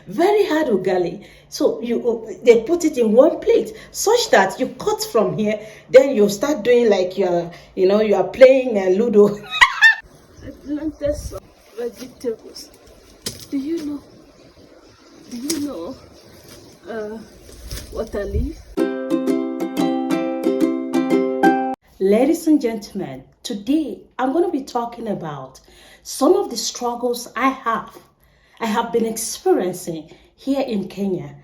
very hard ugali. So they put it in one plate such that you cut from here, then you start doing like you are playing Ludo. I planted some vegetables. Do you know water leaf? Ladies and gentlemen, today I'm going to be talking about some of the struggles I have been experiencing here in Kenya.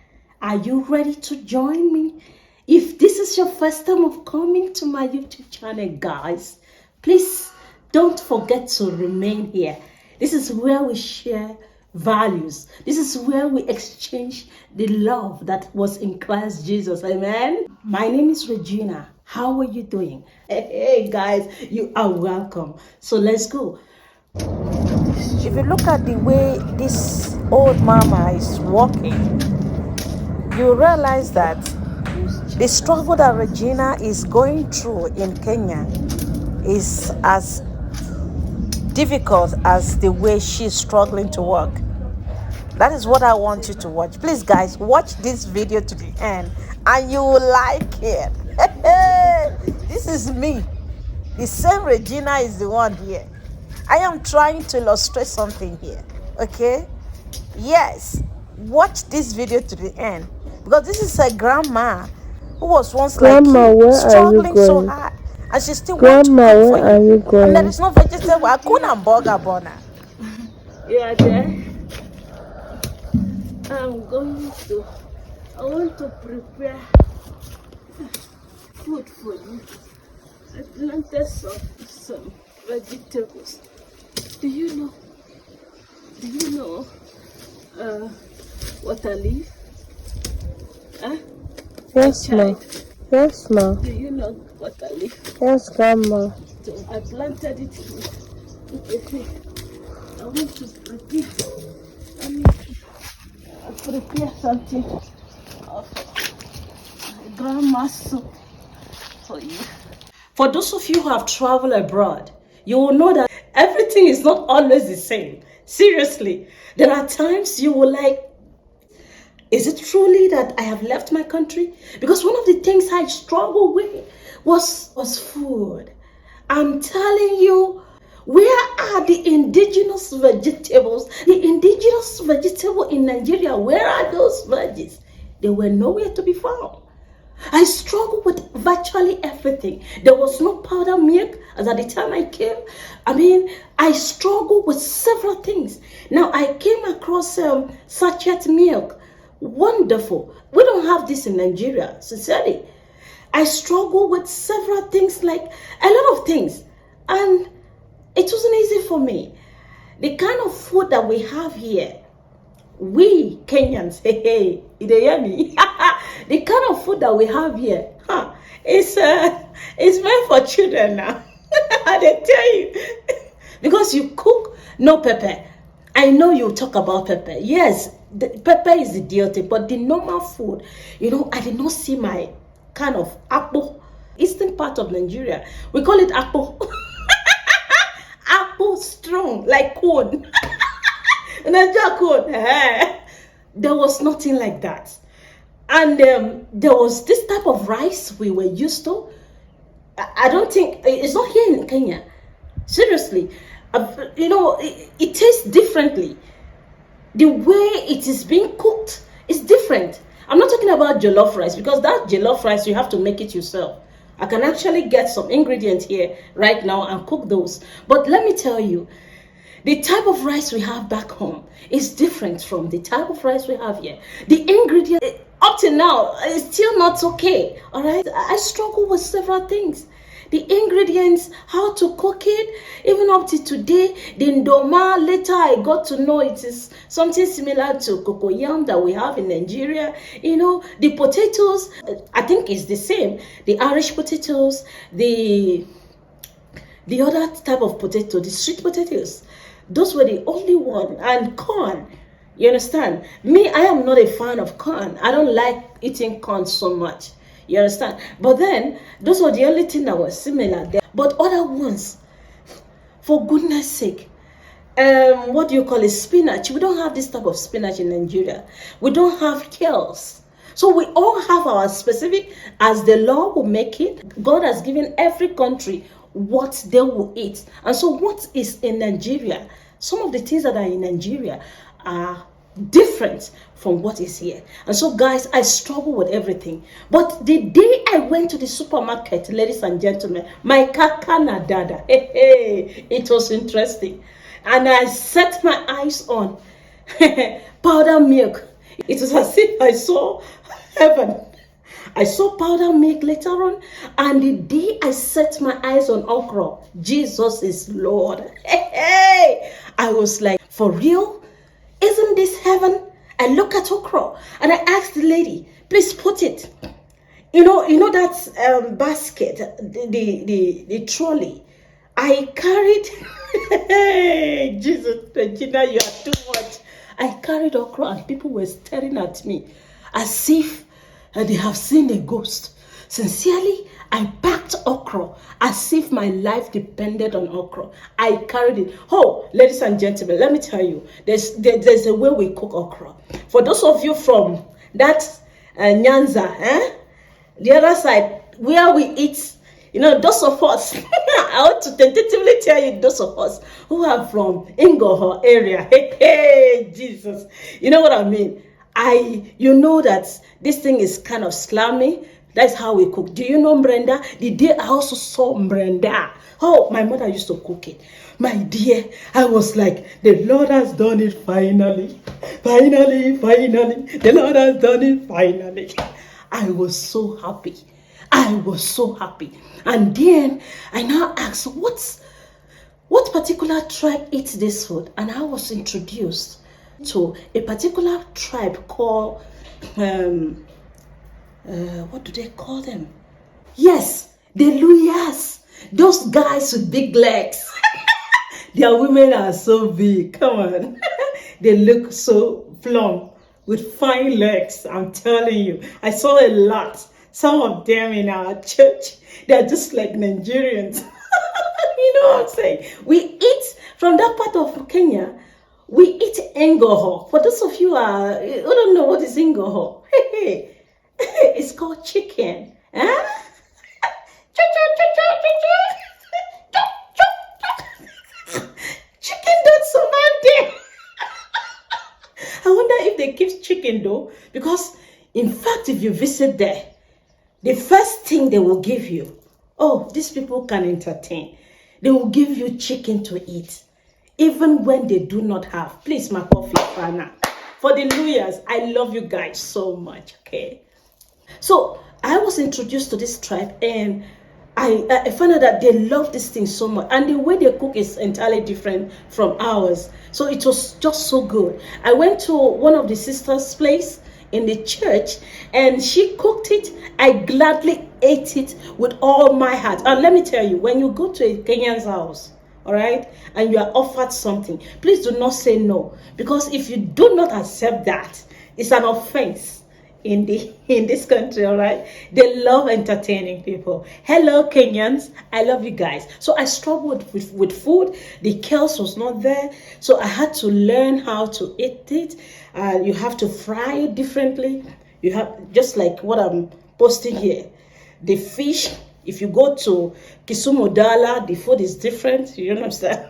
Are you ready to join me? If this is your first time of coming to my YouTube channel, guys, please don't forget to remain here. This is where we share values. This is where we exchange the love that was in Christ Jesus. Amen. My name is Regina. How are you doing? Hey guys, you are welcome. So let's go. If you look at the way this old mama is walking, you realize that the struggle that Regina is going through in Kenya is as difficult as the way she's struggling to walk. That is what I want you to watch. Please, guys, watch this video to the end and you will like it. This is me. The same Regina is the one here. I am trying to illustrate something here, okay? Yes, watch this video to the end because this is a grandma who was once Grandma, like you, struggling so going? hard, and she still Grandma, wants to cook where for are you. you going? And there is no vegetable. I couldn't burger burner. Yeah, there. I want to prepare food for you. I planted some vegetables. Do you know water leaf? Huh? Yes, ma. Yes, ma. Do you know water leaf? Yes, Grandma. So I planted it here. I want to prepare something of grandma's soup for you. For those of you who have traveled abroad, you will know that everything is not always the same. Seriously, there are times you will like, is it truly that I have left my country? Because one of the things I struggled with was food. I'm telling you, where are the indigenous vegetables? The indigenous vegetable in Nigeria, where are those veggies? They were nowhere to be found. I struggled with virtually everything. There was no powder milk as at the time I came. I struggled with several things. Now, I came across sachet milk. Wonderful. We don't have this in Nigeria, sincerely. I struggled with several things, like a lot of things. And it wasn't easy for me. The kind of food that we have here, we Kenyans, hey, ideyami. The kind of food that we have here, it's meant for children now. They tell you. Because you cook no pepper. I know you talk about pepper. Yes, the pepper is the deal thing, but the normal food, I did not see my kind of apple. Eastern part of Nigeria, we call it apple. Apple strong, like corn. Nigeria corn. There was nothing like that. And there was this type of rice we were used to. I don't think, it's not here in Kenya. Seriously. It tastes differently. The way it is being cooked is different. I'm not talking about jollof rice, because that jollof rice, you have to make it yourself. I can actually get some ingredients here right now and cook those. But let me tell you, the type of rice we have back home is different from the type of rice we have here. The ingredients, up to now, is still not okay. All right, I struggle with several things. The ingredients, how to cook it, even up to today, the ndoma, later I got to know it is something similar to cocoyam that we have in Nigeria. The potatoes, I think it's the same. The Irish potatoes, the other type of potato, the sweet potatoes, those were the only one. And corn, you understand? Me, I am not a fan of corn. I don't like eating corn so much. You understand? But then, those were the only thing that was similar there. But other ones, for goodness sake, what do you call it, spinach. We don't have this type of spinach in Nigeria. We don't have kales. So we all have our specific, as the law will make it. God has given every country what they will eat. And so what is in Nigeria, some of the things that are in Nigeria are different from what is here. And so guys, I struggle with everything. But the day I went to the supermarket, ladies and gentlemen, my kakana dada, it was interesting. And I set my eyes on powder milk. It was as if I saw heaven. I saw powder milk later on, and the day I set my eyes on okra, Jesus is Lord. I was like, for real? Isn't this heaven? I look at okra and I asked the lady, please put it. You know that basket, the trolley. I carried, Jesus, Regina, you are too much. I carried okra and people were staring at me as if they have seen a ghost. Sincerely, I packed okra as if my life depended on okra. I carried it. Oh, ladies and gentlemen, let me tell you, there's a way we cook okra. For those of you from that Nyanza, the other side, where we eat, those of us, I want to tentatively tell you, those of us who are from Ingoho area, hey, Jesus, you know what I mean? You know that this thing is kind of slimy. That's how we cook. Do you know Brenda? The day I also saw Brenda. Oh, my mother used to cook it. My dear, I was like, the Lord has done it finally. Finally. The Lord has done it finally. I was so happy. And then I now asked, what particular tribe eats this food? And I was introduced to a particular tribe called, what do they call them? Yes, the Luyas. Those guys with big legs. Their women are so big. Come on. They look so plump with fine legs. I'm telling you. I saw a lot. Some of them in our church, they're just like Nigerians. You know what I'm saying? We eat from that part of Kenya. We eat engoho. For those of you who don't know what is engoho, it's called chicken. Huh? Chicken don't survive there. I wonder if they keep chicken though, because in fact, if you visit there, the first thing they will give you, these people can entertain. They will give you chicken to eat, even when they do not have. Please, my coffee, Fana. For the Luyas, I love you guys so much, okay? So, I was introduced to this tribe, and I found out that they love this thing so much. And the way they cook is entirely different from ours. So, it was just so good. I went to one of the sisters' place in the church, and she cooked it. I gladly ate it with all my heart. And let me tell you, when you go to a Kenyan's house, all right, and you are offered something, please do not say no, because if you do not accept that, it's an offense in this country. All right, they love entertaining people. Hello Kenyans, I love you guys. So I struggled with food. The kales was not there, so I had to learn how to eat it. You have to fry it differently. You have, just like what I'm posting here, the fish. If you go to Kisumu Dala, the food is different. You understand?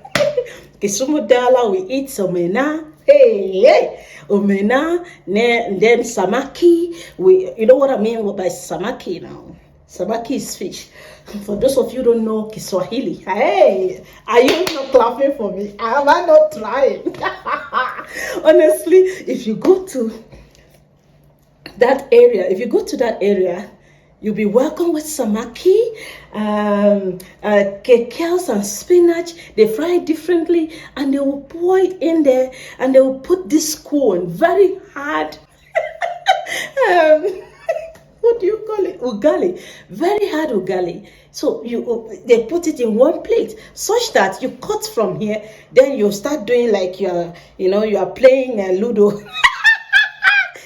Kisumu Dala, we eat omena. Hey, omena. Then samaki. You know what I mean by samaki now? Samaki is fish. For those of you who don't know Swahili, hey, are you not clapping for me? Am I not trying? Honestly, if you go to that area, you'll be welcome with samaki, kales and spinach. They fry it differently, and they will pour it in there, and they will put this corn, very hard. What do you call it? Ugali. Very hard ugali. So they put it in one plate, such that you cut from here, then you start doing like you are playing Ludo.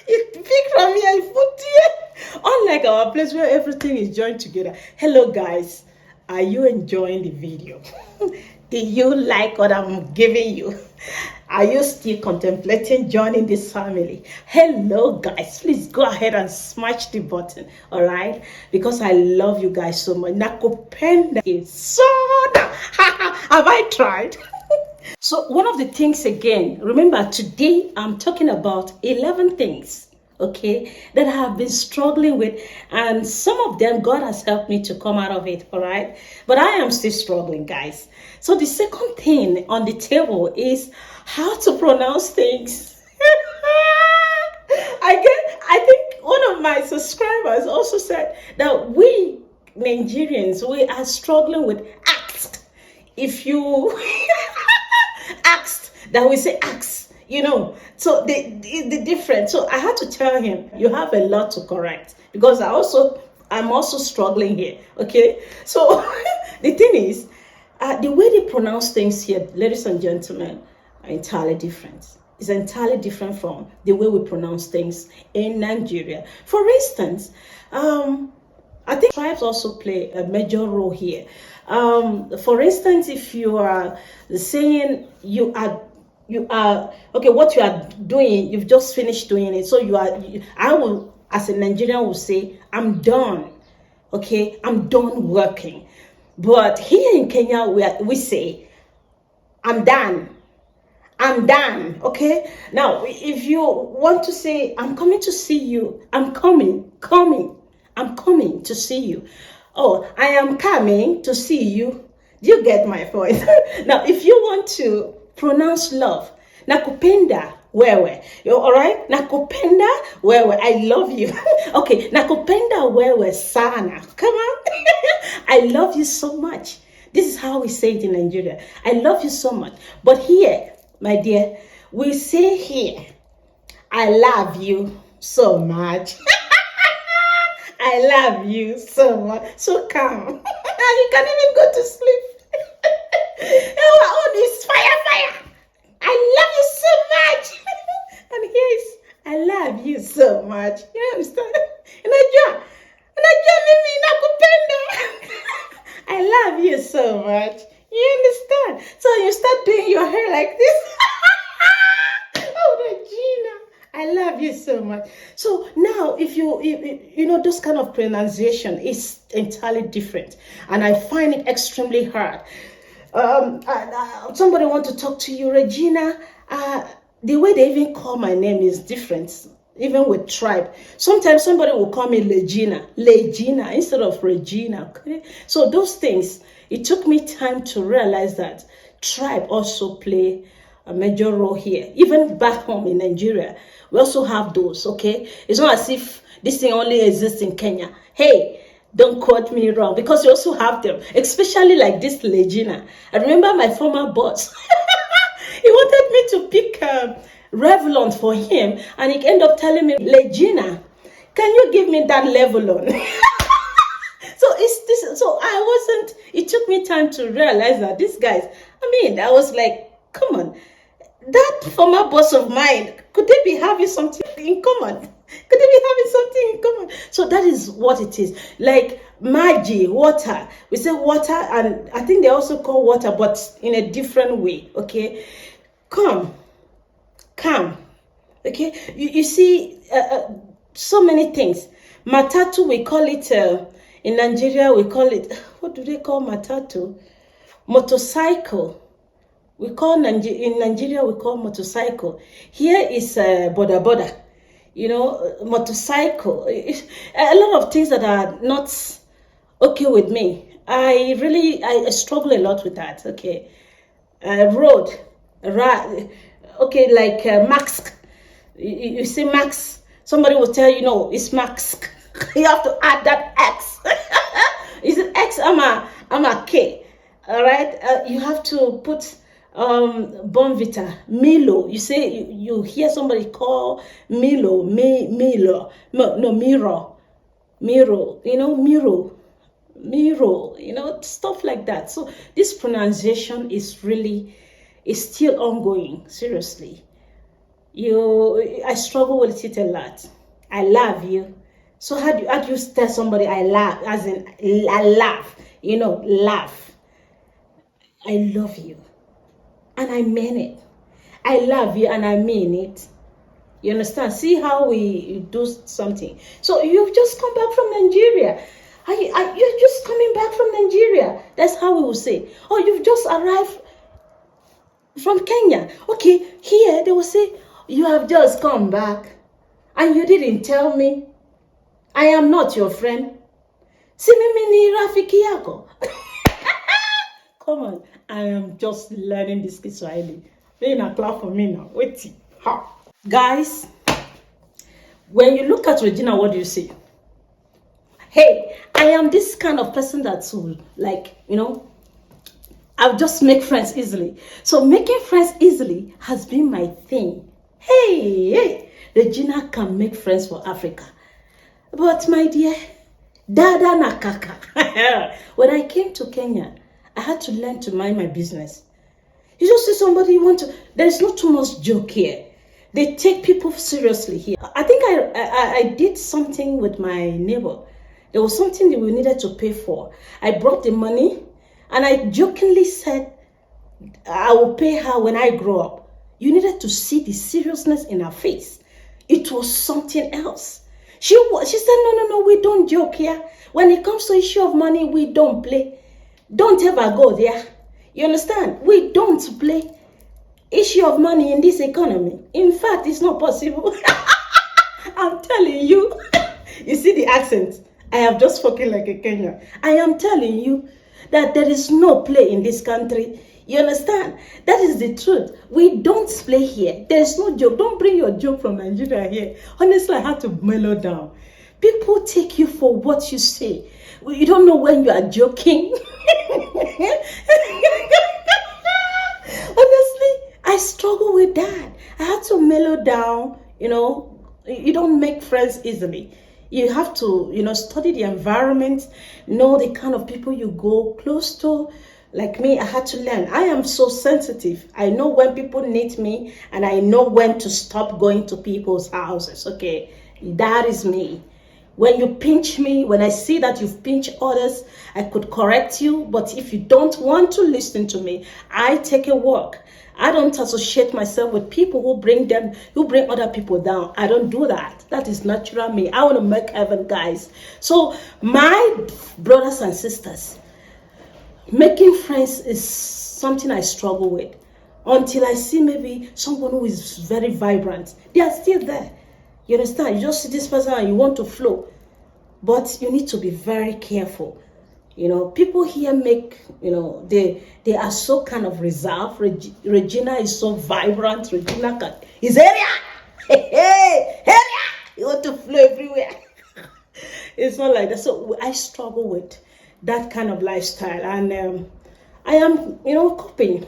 You pick from here and put here. Unlike our place where everything is joined together. Hello guys, are you enjoying the video? Do you like what I'm giving you? Are you still contemplating joining this family? Hello, guys. Please go ahead and smash the button, all right? Because I love you guys so much. Nakupenda is so. Have I tried? So one of the things again, remember today I'm talking about 11 things, okay, that I have been struggling with, and some of them God has helped me to come out of it, all right? But I am still struggling, guys. So the second thing on the table is how to pronounce things. I think one of my subscribers also said that we Nigerians, we are struggling with asked. If you asked, that we say ask, so the difference. So I had to tell him, you have a lot to correct, because I'm also struggling here, okay? So the thing is, the way they pronounce things here, ladies and gentlemen, are entirely different. It's entirely different from the way we pronounce things in Nigeria. For instance, I think tribes also play a major role here. For instance, if you are saying you are okay, what you are doing, you've just finished doing it. So I will, as a Nigerian, will say, I'm done. Okay, I'm done working. But here in Kenya, we say, I'm done. I'm done. Okay. Now, if you want to say, I'm coming to see you, I'm coming to see you. Oh, I am coming to see you. Do you get my point? Now, if you want to pronounce love, nakupenda wewe. You all right? Nakupenda wewe. I love you. Okay, nakupenda wewe sana. Come on. I love you so much. This is how we say it in Nigeria. I love you so much. But here, my dear, we say here, I love you so much. I love you so much. So calm. You can't even go to sleep. Oh, this fire. I love you so much. And here is, I love you so much. You understand? I love you so much. You understand? So you start doing your hair like this. Oh, Regina, I love you so much. So now, if you know, this kind of pronunciation is entirely different, and I find it extremely hard. Somebody want to talk to you, Regina. The way they even call my name is different, even with tribe. Sometimes somebody will call me Legina instead of Regina. Okay? So those things, it took me time to realize that tribe also play a major role here. Even back home in Nigeria, we also have those, okay? It's not as if this thing only exists in Kenya. Hey, don't quote me wrong, because you also have them, especially like this Legina. I remember my former boss. He wanted me to pick Revlon for him, and he ended up telling me, Legina, can you give me that Revlon? So it's this. So it took me time to realize that these guys, I was like, come on, that former boss of mine, could they be having something in common? So that is what it is. Like Maggi, water. We say water, and I think they also call water, but in a different way. Okay, calm. Okay, you see, so many things. Matatu, we call it in Nigeria. We call it, what do they call matatu? Motorcycle. In Nigeria, we call motorcycle. Here is boda. Motorcycle. A lot of things that are not okay with me. I struggle a lot with that. Okay, road, okay, like max. You say max. Somebody will tell you, no, it's max. You have to add that X. Is it X? I'm a K. All right. You have to put Bonvita, Milo. You say you hear somebody call Milo, Milo. No, Miro. Miro. Stuff like that. So this pronunciation is still ongoing. Seriously, I struggle with it a lot. I love you. So how do you tell somebody I laugh, as in I laugh, laugh? I love you. And I mean it. I love you and I mean it. You understand? See how we do something. So you've just come back from Nigeria. You're just coming back from Nigeria. That's how we will say. Oh, you've just arrived from Kenya. Okay, here they will say, you have just come back and you didn't tell me. I am not your friend. See me ni rafiki yako. Come on, I am just learning this Swahili. They not clap for me now. Wait. Ha. Guys, when you look at Regina, what do you see? Hey, I am this kind of person that will, like, I'll just make friends easily. So making friends easily has been my thing. Hey, Regina can make friends for Africa. But my dear, dada na kaka. When I came to Kenya, I had to learn to mind my business. You just see somebody you want to, there's not too much joke here. They take people seriously here. I think I did something with my neighbor. There was something that we needed to pay for. I brought the money and I jokingly said, I will pay her when I grow up. You needed to see the seriousness in her face. It was something else. She said, no, we don't joke here. When it comes to issue of money, we don't play. Don't ever go there. You understand? We don't play issue of money in this economy. In fact, it's not possible. I'm telling you. You see the accent? I have just spoken like a Kenyan. I am telling you that there is no play in this country. You understand? That is the truth. We don't play here. There is no joke. Don't bring your joke from Nigeria here. Honestly, I had to mellow down. People take you for what you say. You don't know when you are joking. Honestly, I struggle with that. I had to mellow down. You don't make friends easily. You have to, study the environment, know the kind of people you go close to. Like me, I had to learn. I am so sensitive. I know when people need me and I know when to stop going to people's houses. Okay, that is me. When you pinch me, when I see that you've pinched others, I could correct you. But if you don't want to listen to me, I take a walk. I don't associate myself with people who bring other people down. I don't do that. That is natural me. I want to make heaven, guys. So my brothers and sisters, making friends is something I struggle with. Until I see maybe someone who is very vibrant. They are still there. You understand? You just see this person and you want to flow. But you need to be very careful. People here make, they are so kind of reserved. Regina is so vibrant. Regina is area. Hey, area. You want to flow everywhere. It's not like that. So I struggle with that kind of lifestyle. And I am, coping.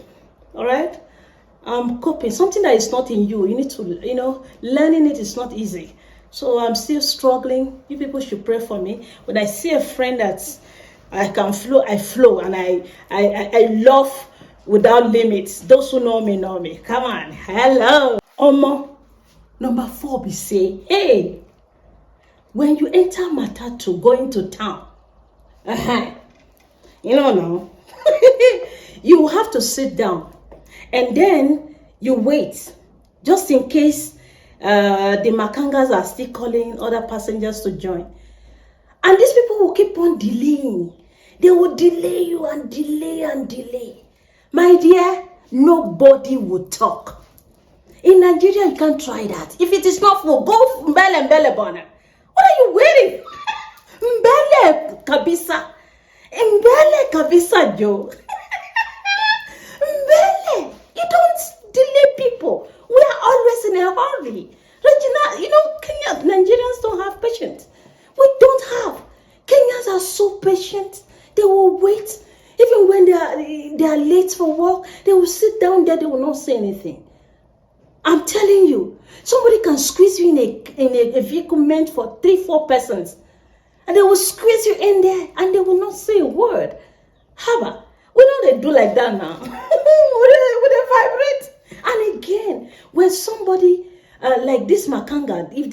All right? I'm coping. Something that is not in you. You need to, learning it is not easy. So I'm still struggling. You people should pray for me. When I see a friend that's I can flow, I flow, and I love without limits. Those who know me. Come on. Hello. Number 4 be say, hey, when you enter Matatu going to town, now, you have to sit down and then you wait just in case the Makangas are still calling other passengers to join. And these people will keep on delaying. They will delay you and delay and delay. My dear, nobody will talk. In Nigeria, you can't try that. If it is not full, go mbele bona. What are you waiting? Mbele kabisa. Mbele kabisa, Joe. Mbele. You don't delay people. We are always in a hurry. Regina, Kenya, Nigerians don't have patience. We don't have. Kenyans are so patient. They will wait. Even when they are late for work, they will sit down there. They will not say anything. I'm telling you, somebody can squeeze you in a vehicle meant for 3-4 persons, and they will squeeze you in there, and they will not say a word. Haba, we don't do like that now. Would they vibrate? And again, when somebody like this Makanga, if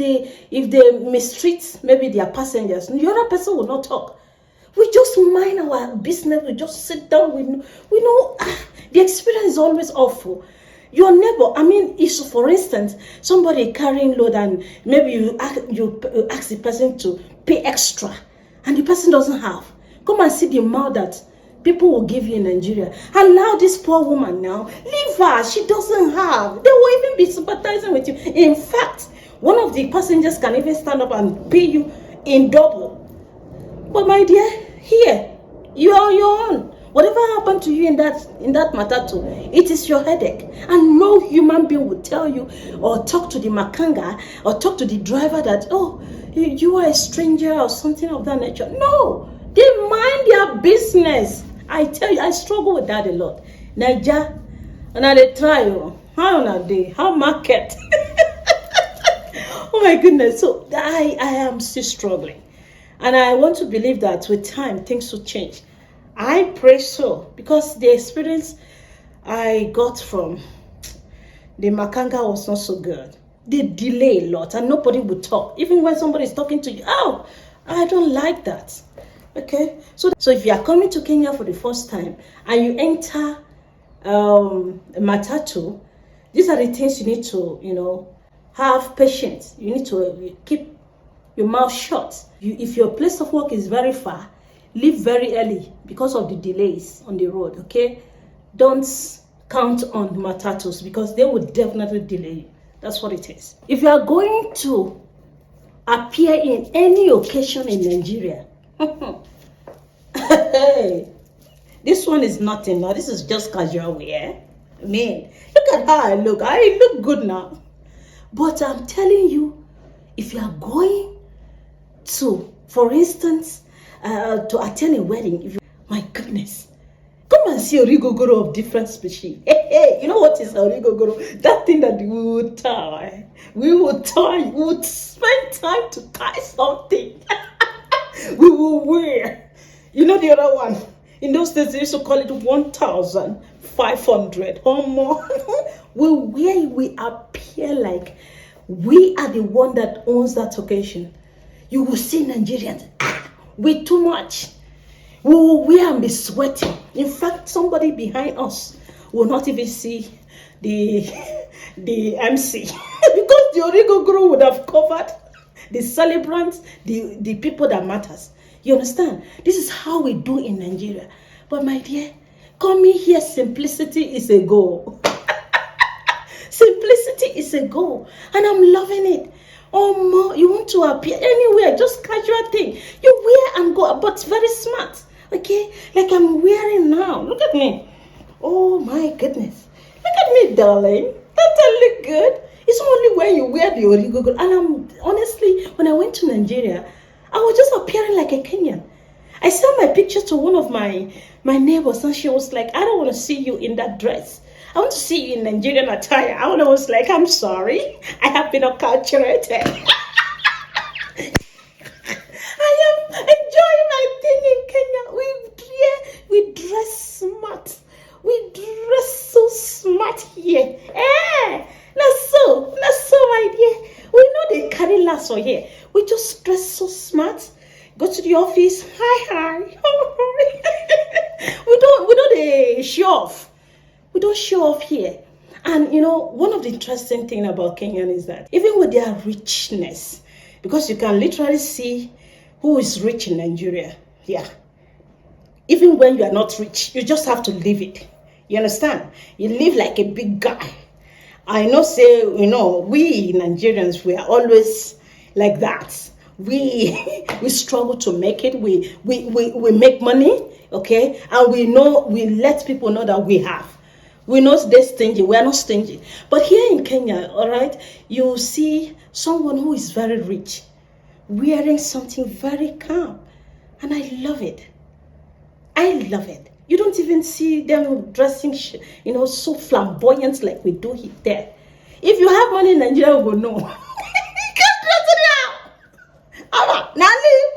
they mistreat maybe their passengers, the other person will not talk. We just mind our business. We just sit down. We know the experience is always awful. Your neighbor, I mean, if for instance, somebody carrying load and maybe you ask the person to pay extra and the person doesn't have. Come and see the amount that people will give you in Nigeria. And now this poor woman now, leave her. She doesn't have. They will even be sympathizing with you. In fact, one of the passengers can even stand up and pay you in double. But my dear, here, you are on your own. Whatever happened to you in that matatu, it is your headache. And no human being will tell you or talk to the makanga or talk to the driver that, oh, you are a stranger or something of that nature. No, they mind their business. I tell you, I struggle with that a lot. Naija, and I try, how on a day, how market. Oh my goodness, so I am still struggling. And I want to believe that with time, things will change. I pray so, because the experience I got from the Makanga was not so good. They delay a lot and nobody would talk. Even when somebody is talking to you, oh, I don't like that. Okay, so if you are coming to Kenya for the first time and you enter matatu, these are the things you need to, have patience. You need to keep your mouth shut. If your place of work is very far, leave very early because of the delays on the road, okay? Don't count on matatus because they will definitely delay you. That's what it is. If you are going to appear in any occasion in Nigeria, hey, this one is nothing now. This is just casual wear. I mean, look at how I look. I look good now. But I'm telling you, if you are going to, for instance, to attend a wedding, my goodness, come and see origogoro of different species. Hey, you know what is origogoro? That thing that we would tie. We would spend time to tie something. We will wear. You know the other one? In those days, they used to call it 1,500 or more. We appear like we are the one that owns that occasion. You will see Nigerians with too much. We will wear and be sweating. In fact, somebody behind us will not even see the MC because the origogoro would have covered the celebrants, the people that matters. You understand? This is how we do in Nigeria. But my dear, coming here, simplicity is a goal. Simplicity is a goal. And I'm loving it. Oh, more, you want to appear anywhere, just casual thing. You wear and go, but very smart. Okay? Like I'm wearing now. Look at me. Oh my goodness. Look at me, darling. Don't I look good? It's only when you wear the origogo. And I'm honestly, when I went to Nigeria, I was just appearing like a Kenyan. I sent my picture to one of my neighbors and she was like, I don't want to see you in that dress. I want to see you in Nigerian attire. I was like, I'm sorry. I have been acculturated. I am enjoying my thing in Kenya. We dress smart. We dress so smart here. Not so, my dear. We know they carry lasso here. We just dress so smart. Go to the office. Hi. we don't show off. We don't show off here. And one of the interesting things about Kenyan is that even with their richness, because you can literally see who is rich in Nigeria. Yeah. Even when you are not rich, you just have to live it. You understand? You live like a big guy. I know, we Nigerians, we are always like that. We struggle to make it. We make money, okay? And we let people know that we have. We're not that stingy. We are not stingy. But here in Kenya, all right, you see someone who is very rich wearing something very calm. And I love it. I love it. You don't even see them dressing, so flamboyant like we do it there. If you have money in Nigeria, you will know. You can't dress it out. Now leave.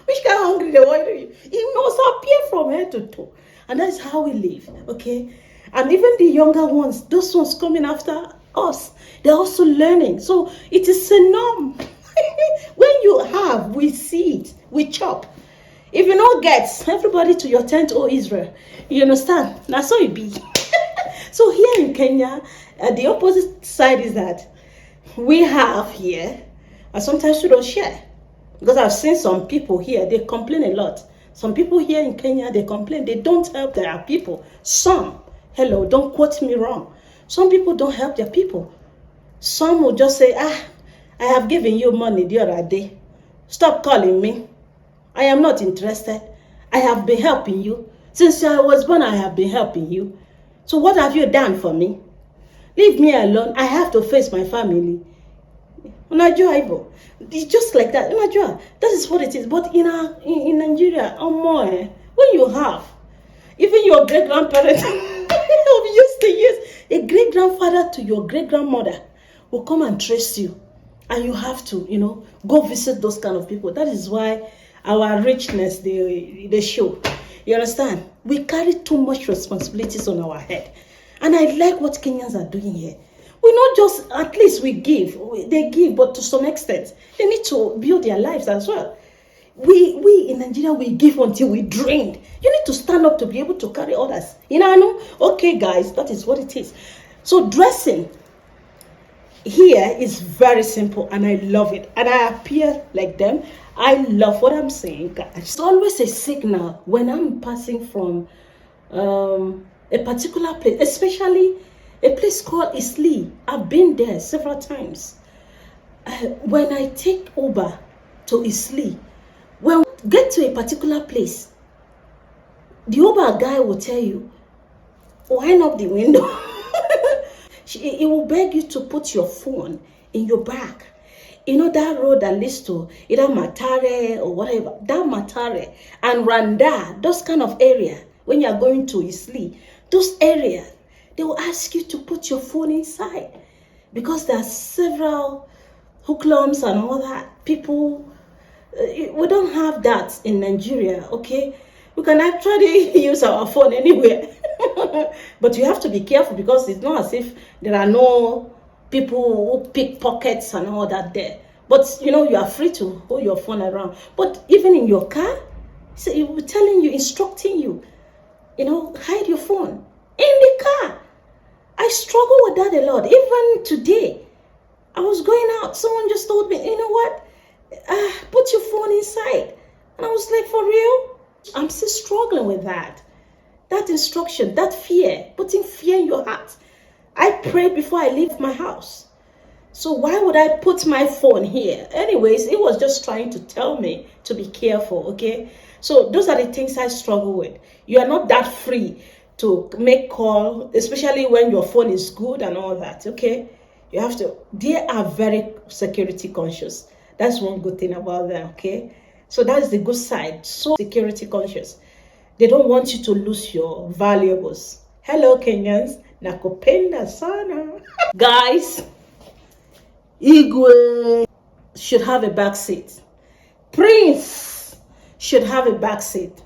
Which kind of hungry they want you? You must appear from head to toe. And that's how we live, okay? And even the younger ones, those ones coming after us, they're also learning. So it is a norm. When you have, we see it, we chop. If you know get everybody to your tent, oh Israel. You understand? Now so it be. So here in Kenya, the opposite side is that we have here, and sometimes we don't share. Because I've seen some people here, they complain a lot. Some people here in Kenya, they complain. They don't help their people. Some, hello, don't quote me wrong. Some people don't help their people. Some will just say, I have given you money the other day. Stop calling me. I am not interested. I have been helping you. Since I was born, I have been helping you. So what have you done for me? Leave me alone. I have to face my family. Unajua, it's just like that. Unajua, that is what it is. But in Nigeria, when you have, even your great-grandparents used to use, a great-grandfather to your great-grandmother will come and trace you. And you have to, go visit those kind of people. That is why our richness, they show. You understand? We carry too much responsibilities on our head. And I like what Kenyans are doing here. We not just, at least we give. They give, but to some extent, they need to build their lives as well. We in Nigeria, we give until we drain. You need to stand up to be able to carry others. Okay, guys, that is what it is. So dressing here is very simple, and I love it. And I appear like them. I love what I'm saying, guys. It's always a signal when I'm passing from a particular place, especially a place called Isli. I've been there several times. When I take Uber to Isli, when we get to a particular place, the Uber guy will tell you, wind up the window. He will beg you to put your phone in your bag. That road that leads to either Matare or whatever, that Matare and Randa, those kind of area, when you are going to Isli, those areas, they will ask you to put your phone inside because there are several hoodlums and all that. People, we don't have that in Nigeria, okay? We can actually use our phone anywhere. But you have to be careful because it's not as if there are no people who pick pockets and all that there. But, you are free to hold your phone around. But even in your car, so it will be telling you, instructing you, hide your phone in the car. I struggle with that a lot. Even today, I was going out. Someone just told me, you know what? Put your phone inside. And I was like, for real? I'm still struggling with that. That instruction, that fear, putting fear in your heart. I prayed before I leave my house. So why would I put my phone here? Anyways, it was just trying to tell me to be careful, okay? So those are the things I struggle with. You are not that free to make call, especially when your phone is good and all that, okay? You have to, they are very security conscious. That's one good thing about them, okay? So that's the good side. So security conscious. They don't want you to lose your valuables. Hello, Kenyans. Nakupenda sana. Guys, Igwe should have a back seat. Prince should have a back seat.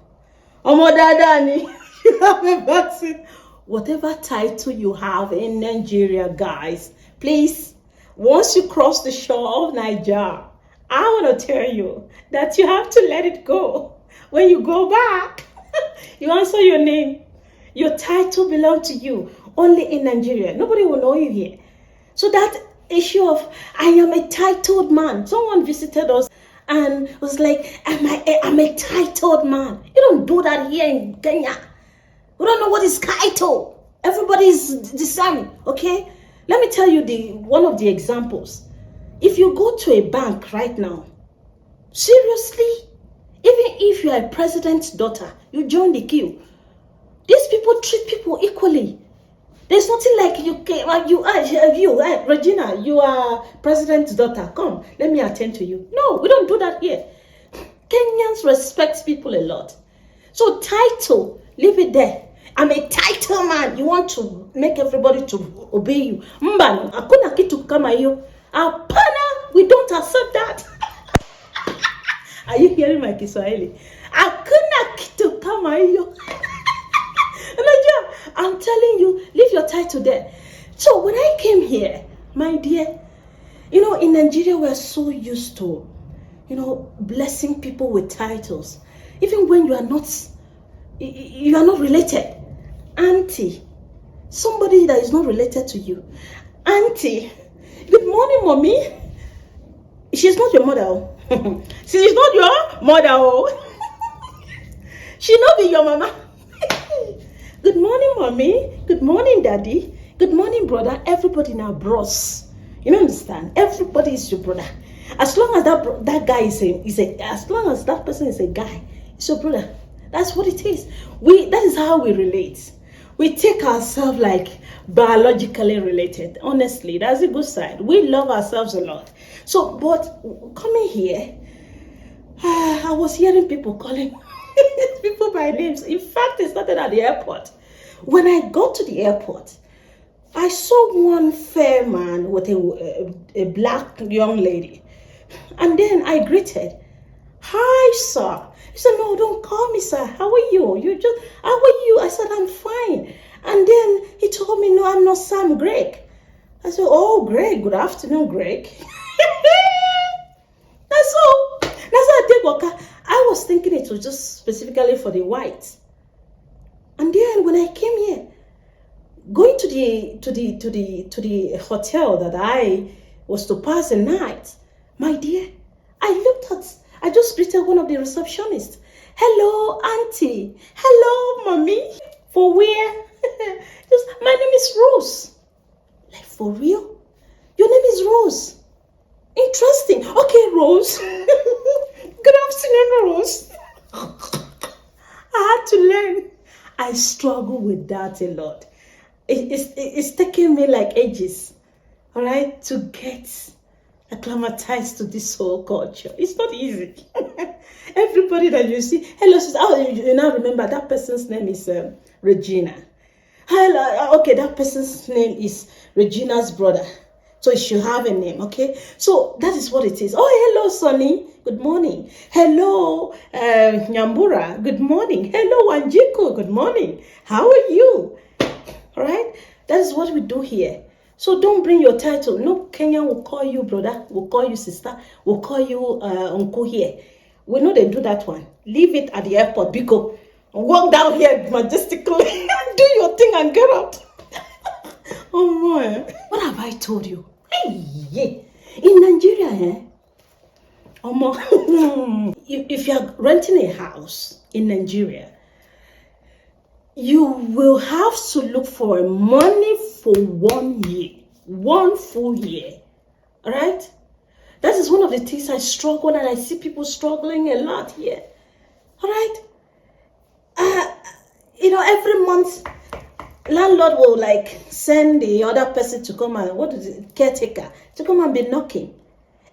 Omodadani should have a back seat. Whatever title you have in Nigeria, guys, please, once you cross the shore of Nigeria, I want to tell you that you have to let it go. When you go back, you answer your name. Your title belongs to you. Only in Nigeria. Nobody will know you here. So that issue of, I am a titled man. Someone visited us and was like, I'm a titled man. You don't do that here in Kenya. We don't know what is title. Everybody is the same, okay? Let me tell you one of the examples. If you go to a bank right now, seriously, even if you are a president's daughter, you join the queue. These people treat people equally. There's nothing like Regina, you are president's daughter. Come, let me attend to you. No, we don't do that here. Kenyans respect people a lot. So title, leave it there. I'm a title man. You want to make everybody to obey you. Mbano, hakuna kitu kama hiyo. Apana, we don't accept that. Are you hearing my Kiswahili? Hakuna kitu kama hiyo. I'm telling you, leave your title there. So when I came here, my dear, in Nigeria, we're so used to, blessing people with titles. even when you are not related. Auntie, somebody that is not related to you. Auntie, good morning, mommy. She's not your mother. Oh. She's not your mother. Oh. She not be your mama. Good morning, mommy. Good morning, daddy. Good morning, brother. Everybody now bros. You understand? Everybody is your brother. As long as that guy is as long as that person is a guy, it's your brother. That's what it is. That is how we relate. We take ourselves like biologically related. Honestly, that's a good side. We love ourselves a lot. So, but coming here, I was hearing people calling people by names. In fact, it started at the airport. When I got to the airport, I saw one fair man with a black young lady. And then I greeted, "Hi, sir." He said, "No, don't call me sir. How are you? How are you?" I said, "I'm fine." And then he told me, "No, I'm not Sam, Greg." I said, "Oh, Greg, good afternoon, Greg." That's all. That's how I take Waka. I was thinking it was just specifically for the whites. And then when I came here, going to the hotel that I was to pass the night, my dear, I just greeted one of the receptionists. "Hello, auntie. Hello, mommy." For where? "My name is Rose." Like, for real? Your name is Rose? Interesting. Okay, Rose. Good afternoon, Rose. I had to learn. I struggle with that a lot. It's taking me like ages, all right, to get acclimatized to this whole culture. It's not easy. Everybody that you see, hello, sister. Oh, you now remember that person's name is Regina. Hello, okay, that person's name is Regina's brother. So it should have a name, okay? So that is what it is. Oh, hello, Sonny. Good morning. Hello, Nyambura. Good morning. Hello, Wanjiko. Good morning. How are you? All right? That is what we do here. So don't bring your title. No Kenyan will call you brother, will call you sister, will call you uncle here. We know they do that one. Leave it at the airport, Biko. Walk down here majestically, do your thing and get up. Oh my. What have I told you? Hey, yeah. In Nigeria, if you are renting a house in Nigeria, you will have to look for money for 1 year, 1 full year. All right? That is one of the things I struggle, and I see people struggling a lot here. All right? Every month, landlord will like send the other person to come and caretaker to come and be knocking.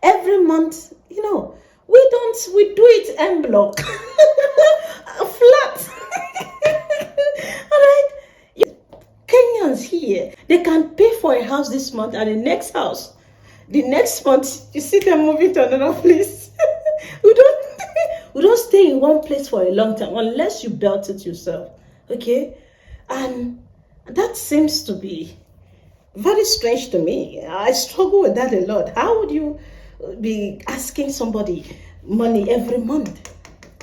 Every month, we do it en bloc, flat. All right, Kenyans here, they can pay for a house this month, and the next month you see them moving to another place. we don't stay in one place for a long time unless you built it yourself. Okay, and that seems to be very strange to me. I struggle with that a lot. How would you be asking somebody money every month?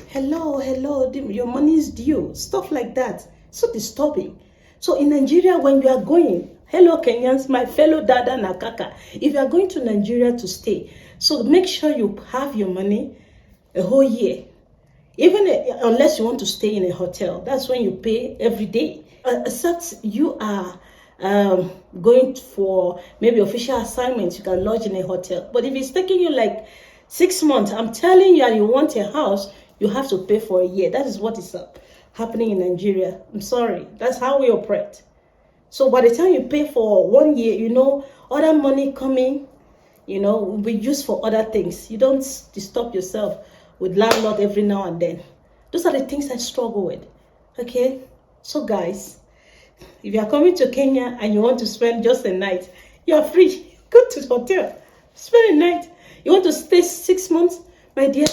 Hello, your money is due. Stuff like that. So disturbing. So in Nigeria, when you are going, hello Kenyans, my fellow Dada Nakaka, if you are going to Nigeria to stay, so make sure you have your money a whole year. Even unless you want to stay in a hotel, that's when you pay every day. Except you are going for maybe official assignments, you can lodge in a hotel. But if it's taking you like 6 months, I'm telling you, and you want a house, you have to pay for a year. That is what is happening in Nigeria. I'm sorry. That's how we operate. So by the time you pay for 1 year, other money coming, will be used for other things. You don't disturb yourself with landlord every now and then. Those are the things I struggle with. Okay? So guys, if you are coming to Kenya and you want to spend just a night, you are free. Go to the hotel. Spend a night. You want to stay 6 months? My dear,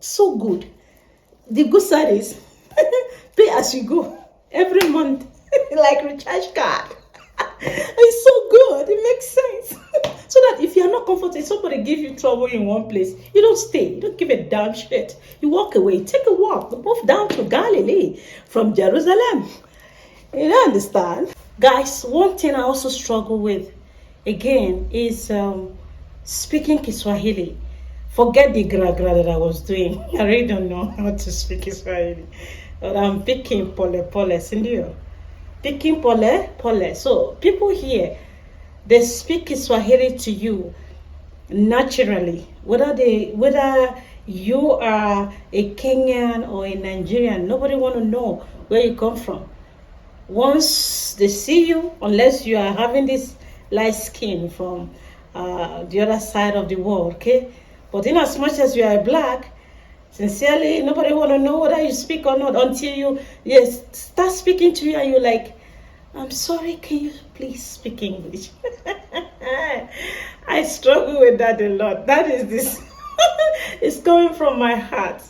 so good. The good side is pay as you go every month, like recharge card. It's so good. It makes sense. So that if you're not comfortable, somebody give you trouble in one place, you don't stay. You don't give a damn shit. You walk away. Take a walk. Move down to Galilee from Jerusalem. You don't understand? Guys, one thing I also struggle with, again, is speaking Kiswahili. Forget the gra-gra that I was doing. I really don't know how to speak Kiswahili. But I'm picking pole-pole, sindio. Picking pole-pole. So, people here, they speak Kiswahili to you naturally. Whether you are a Kenyan or a Nigerian, nobody want to know where you come from. Once they see you, unless you are having this light skin from the other side of the world, okay? But in as much as you are black, sincerely, nobody want to know whether you speak or not until you start speaking to you and you're like, I'm sorry, can you please speak English? I struggle with that a lot. That is this. It's coming from my heart.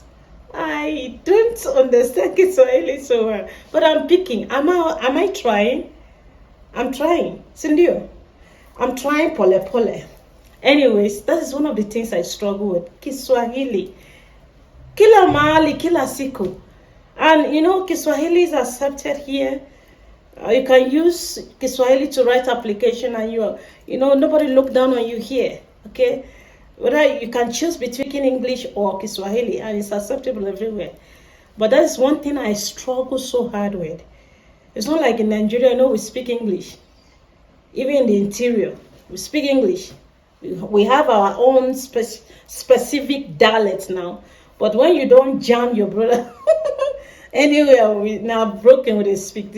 I don't understand Kiswahili so well, but I'm picking. Am I trying? I'm trying. Sindio, I'm trying pole. Anyways, that is one of the things I struggle with. Kiswahili. Kila mahali, kila siku. And you know, Kiswahili is accepted here. You can use Kiswahili to write application and nobody look down on you here, okay? Whether you can choose between English or Kiswahili and it's acceptable everywhere. But that's one thing I struggle so hard with. It's not like in Nigeria, we speak English. Even in the interior, we speak English. We have our own specific dialect now. But when you don't jam your brother anywhere, we now broken with a speak.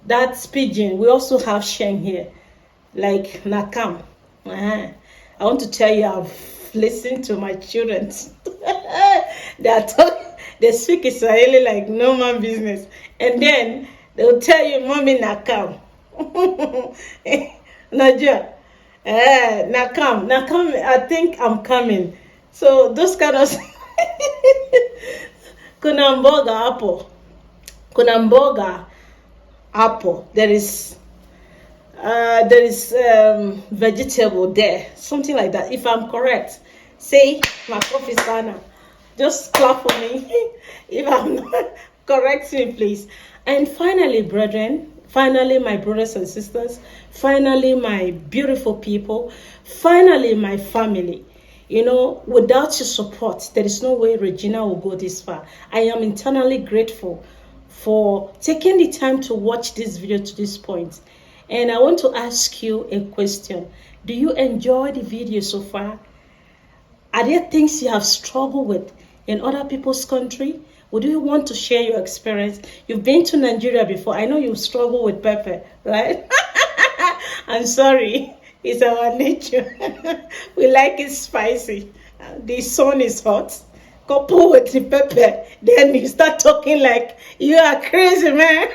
That's pidgin. We also have Sheng here, like Nakam. I want to tell you, I've listened to my children. They speak Swahili like no man business. And then they'll tell you, Mommy Nakam. Nadia, Nakam, I think I'm coming. So those kind of Kunamboga apple. There is vegetable there, something like that. If I'm correct, say my coffee sana. Just clap for me. If I'm not, correct me, please. And finally, brethren, finally, my brothers and sisters, finally, my beautiful people, finally, my family. Without your support, there is no way Regina will go this far. I am internally grateful for taking the time to watch this video to this point. And I want to ask you a question. Do you enjoy the video so far? Are there things you have struggled with in other people's country? Would you want to share your experience? You've been to Nigeria before. I know you struggle with pepper, right? I'm sorry. It's our nature. We like it spicy. The sun is hot. Couple with the pepper. Then you start talking like you are crazy, man.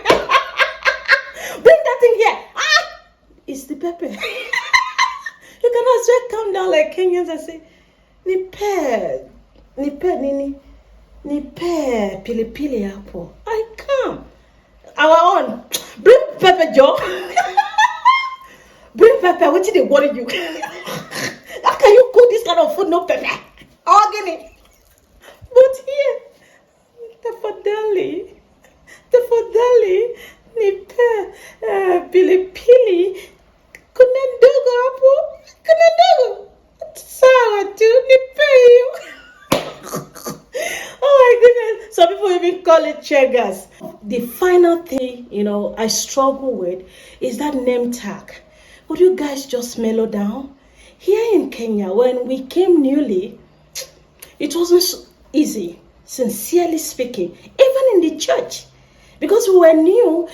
Bring that thing here. It's the pepper. You can as well come down like Kenyans and say, Nipe, pili apple. I come. Our own. Bring pepper, Joe. Bring pepper. What did they worry you? How can you cook this kind of food, no pepper? Organic. But here, tafadhali, nipe pilipili, kuna ndogo hapo, sawa tu, nipe hiyo. Oh my goodness, some people even call it cheggers. The final thing, I struggle with is that name tag. Would you guys just mellow down? Here in Kenya, when we came newly, it wasn't so easy, sincerely speaking, even in the church, because we were new,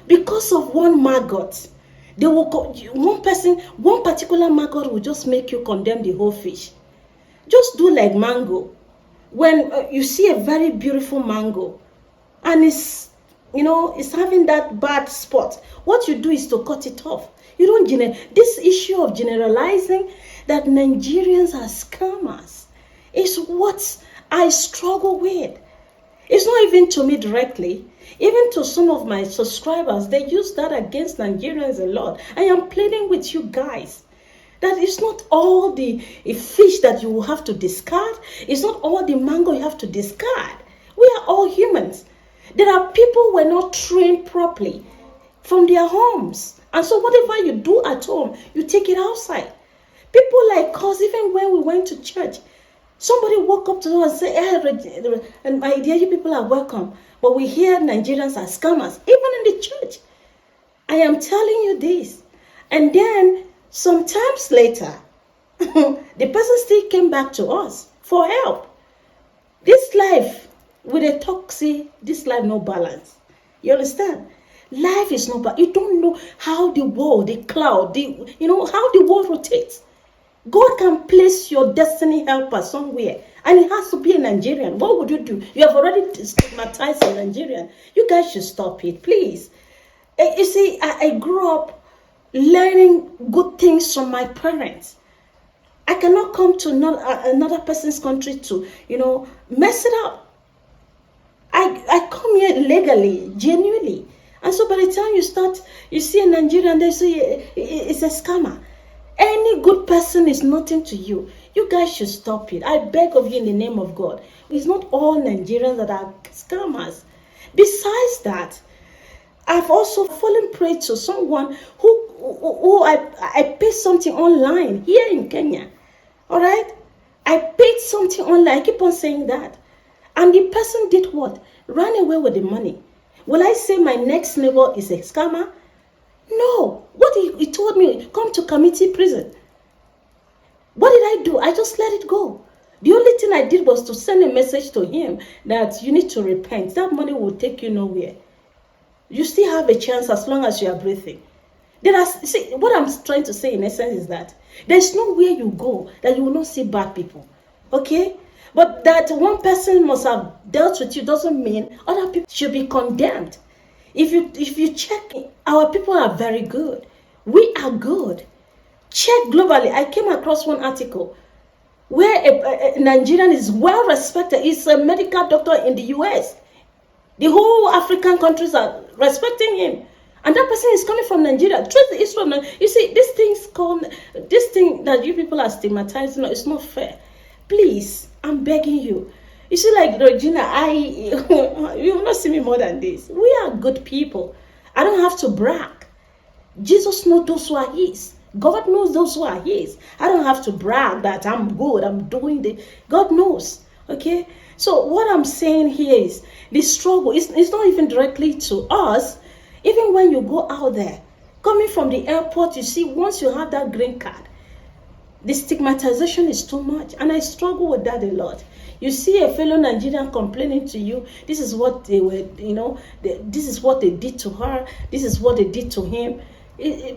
because of one maggot. They will one particular maggot will just make you condemn the whole fish. Just do like mango. When you see a very beautiful mango and it's having that bad spot, what you do is to cut it off. You don't this issue of generalizing that Nigerians are scammers is what I struggle with. It's not even to me directly. Even to some of my subscribers, they use that against Nigerians a lot. I am pleading with you guys. That it's not all the fish that you will have to discard. It's not all the mango you have to discard. We are all humans. There are people who were not trained properly from their homes. And so whatever you do at home, you take it outside. People like us, even when we went to church, somebody walk up to us and say, hey, and my dear, you people are welcome. But we hear Nigerians are scammers, even in the church. I am telling you this. And then, sometimes later, the person still came back to us for help. This life, with a toxic, this life no balance. You understand? Life is no balance. You don't know how the world, the cloud, how the world rotates. God can place your destiny helper somewhere, and it has to be a Nigerian. What would you do? You have already stigmatized a Nigerian. You guys should stop it, please. You see, I grew up learning good things from my parents. I cannot come to another person's country to, mess it up. I come here legally, genuinely. And so by the time you see a Nigerian, they say it's a scammer. Any good person is nothing to you. You guys should stop it. I beg of you in the name of God. It's not all Nigerians that are scammers. Besides that, I've also fallen prey to someone who I paid something online here in Kenya. All right? I paid something online. I keep on saying that. And the person did what? Ran away with the money. Will I say my next neighbor is a scammer? No. What he told me, come to community prison. What did I do? I just let it go. The only thing I did was to send a message to him that you need to repent. That money will take you nowhere. You still have a chance as long as you are breathing. What I'm trying to say in essence is that there's nowhere you go that you will not see bad people. Okay? But that one person must have dealt with you doesn't mean other people should be condemned. If you check, our people are very good. We are good. Check globally. I came across one article where a Nigerian is well respected. He's a medical doctor in the US. The whole African countries are respecting him. And that person is coming from Nigeria. Trace the history of Nigeria. You see, this thing that you people are stigmatizing, it's not fair. Please, I'm begging you. You see, like Regina, you will not see me more than this. We are good people. I don't have to brag. Jesus knows those who are his. God knows those who are his. I don't have to brag that I'm good, I'm doing this. God knows. Okay? So what I'm saying here is the struggle is not even directly to us. Even when you go out there, coming from the airport, you see, once you have that green card, the stigmatization is too much. And I struggle with that a lot. You see a fellow Nigerian complaining to you, this is what they were, this is what they did to her, this is what they did to him.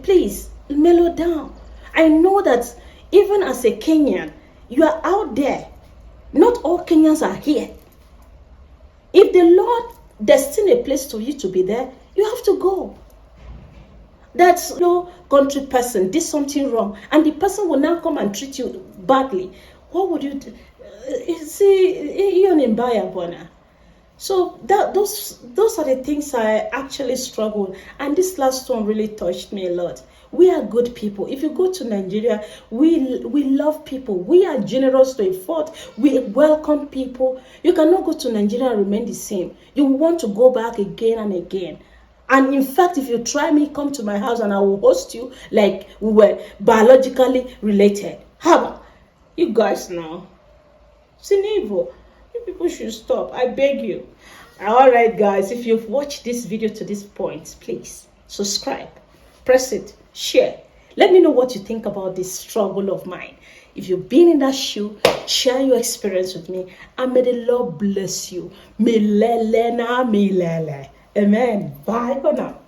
Please, mellow down. I know that even as a Kenyan, you are out there. Not all Kenyans are here. If the Lord destined a place for you to be there, you have to go. That's your country person did something wrong, and the person will now come and treat you badly. What would you do? See, you're in Diaspora. So those are the things I actually struggle, and this last one really touched me a lot. We are good people. If you go to Nigeria, we love people. We are generous to a fault. We welcome people. You cannot go to Nigeria and remain the same. You want to go back again and again. And in fact, if you try me, come to my house and I will host you like we were biologically related. How? You guys know. Sinevo, you people should stop. I beg you. All right, guys. If you've watched this video to this point, please subscribe, press it, share. Let me know what you think about this struggle of mine. If you've been in that shoe, share your experience with me. And may the Lord bless you. Amen. Bye for now.